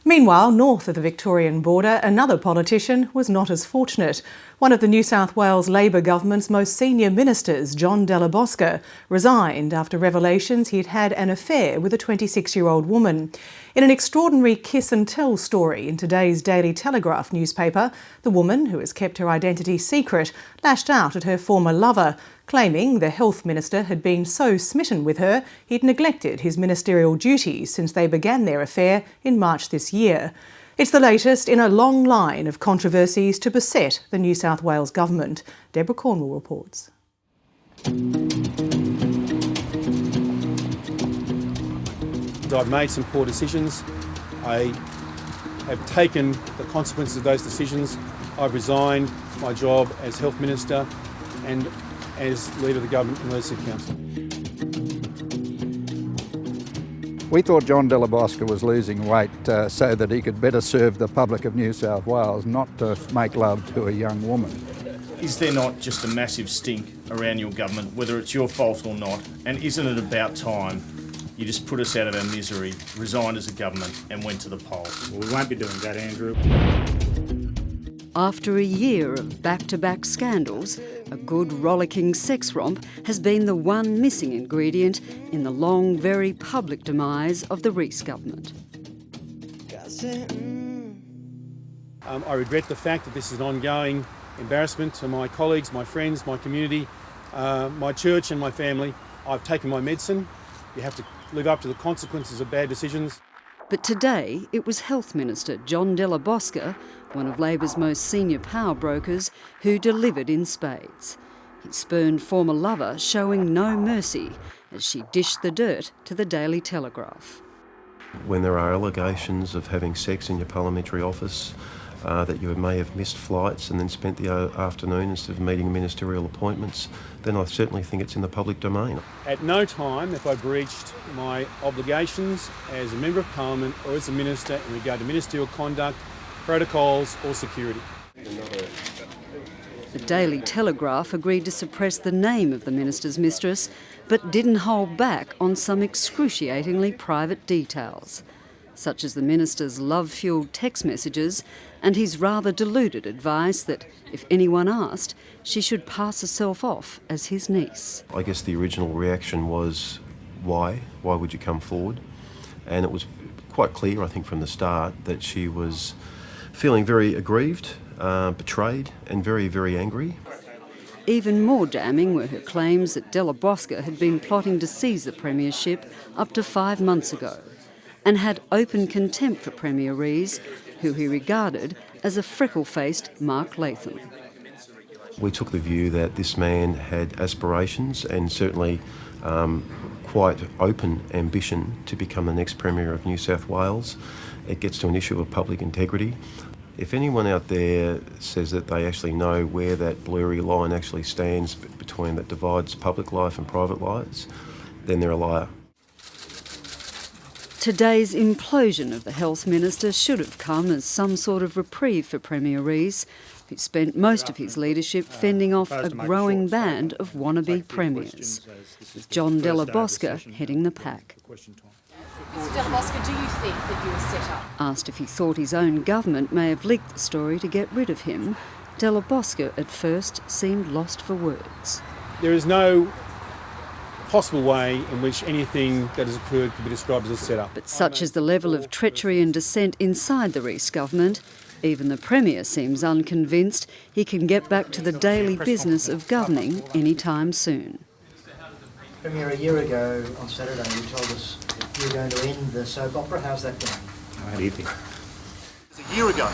Meanwhile, north of the Victorian border, another politician was not as fortunate. One of the New South Wales Labor Government's most senior ministers, Della Bosca, resigned after revelations he'd had an affair with a 26-year-old woman. In an extraordinary kiss-and-tell story in today's Daily Telegraph newspaper, the woman, who has kept her identity secret, lashed out at her former lover, claiming the health minister had been so smitten with her he'd neglected his ministerial duties since they began their affair in March this year. It's the latest in a long line of controversies to beset the New South Wales Government. Deborah Cornwall reports. I've made some poor decisions. I have taken the consequences of those decisions. I've resigned my job as Health Minister and as Leader of the Government and Legislative Council. We thought Della Bosca was losing weight so that he could better serve the public of New South Wales, not to make love to a young woman. Is there not just a massive stink around your government, whether it's your fault or not? And isn't it about time you just put us out of our misery, resigned as a government and went to the poll? Well, we won't be doing that, Andrew. After a year of back-to-back scandals, a good rollicking sex romp has been the one missing ingredient in the long, very public demise of the Reece government. I regret the fact that this is an ongoing embarrassment to my colleagues, my friends, my community, my church and my family. I've taken my medicine. You have to live up to the consequences of bad decisions. But today it was Health Minister Della Bosca, one of Labor's most senior power brokers, who delivered in spades. He spurned former lover, showing no mercy, as she dished the dirt to the Daily Telegraph. When there are allegations of having sex in your parliamentary office, that you may have missed flights and then spent the afternoon instead of meeting ministerial appointments, then I certainly think it's in the public domain. At no time have I breached my obligations as a Member of Parliament or as a Minister in regard to ministerial conduct, protocols or security. The Daily Telegraph agreed to suppress the name of the minister's mistress, but didn't hold back on some excruciatingly private details, such as the minister's love-fuelled text messages and his rather deluded advice that, if anyone asked, she should pass herself off as his niece. I guess the original reaction was, why? Why would you come forward? And it was quite clear, I think, from the start that she was feeling very aggrieved, betrayed and very, very angry. Even more damning were her claims that Della Bosca had been plotting to seize the premiership up to 5 months ago and had open contempt for Premier Reece, who he regarded as a freckle-faced Mark Latham. We took the view that this man had aspirations and certainly quite open ambition to become the next Premier of New South Wales. It gets to an issue of public integrity. If anyone out there says that they actually know where that blurry line actually stands between that divides public life and private lives, then they're a liar. Today's implosion of the Health Minister should have come as some sort of reprieve for Premier Reece, who spent most of his leadership fending off a growing band of wannabe premiers, with Della Bosca heading the pack. Mr Della Bosca, do you think that you were set up? Asked if he thought his own government may have leaked the story to get rid of him, Della Bosca at first seemed lost for words. There is no possible way in which anything that has occurred could be described as a setup. But such is the level of treachery and dissent inside the Reece government, even the Premier seems unconvinced he can get back to the daily business of governing any time soon. Premier, a year ago on Saturday you told us you were going to end the soap opera. How's that going? How do you think? A year ago,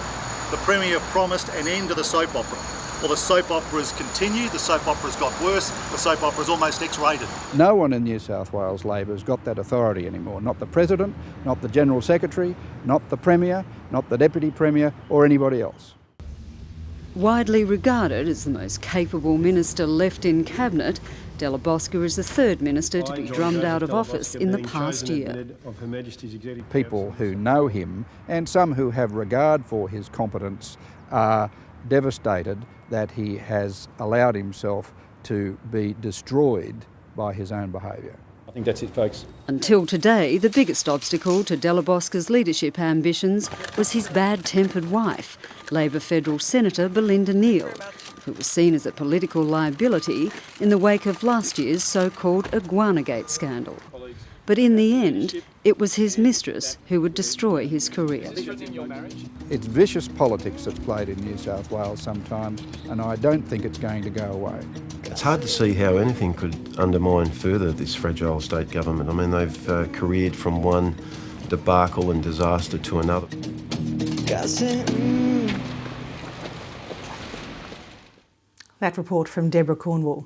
the Premier promised an end to the soap opera. Well, the soap operas continue, the soap operas got worse, the soap opera's almost X-rated. No one in New South Wales Labor has got that authority anymore. Not the President, not the General Secretary, not the Premier, not the Deputy Premier or anybody else. Widely regarded as the most capable minister left in Cabinet, Della Bosca is the third minister to be drummed out of office in the past year. People who know him and some who have regard for his competence are devastated that he has allowed himself to be destroyed by his own behaviour. think that's it, folks. Until today, the biggest obstacle to Della Bosca's leadership ambitions was his bad-tempered wife, Labor federal Senator Belinda Neal, who was seen as a political liability in the wake of last year's so-called Iguanagate scandal. But in the end, it was his mistress who would destroy his career. It's vicious politics that's played in New South Wales sometimes, and I don't think it's going to go away. It's hard to see how anything could undermine further this fragile state government. I mean, they've careered from one debacle and disaster to another. That report from Deborah, Cornwall.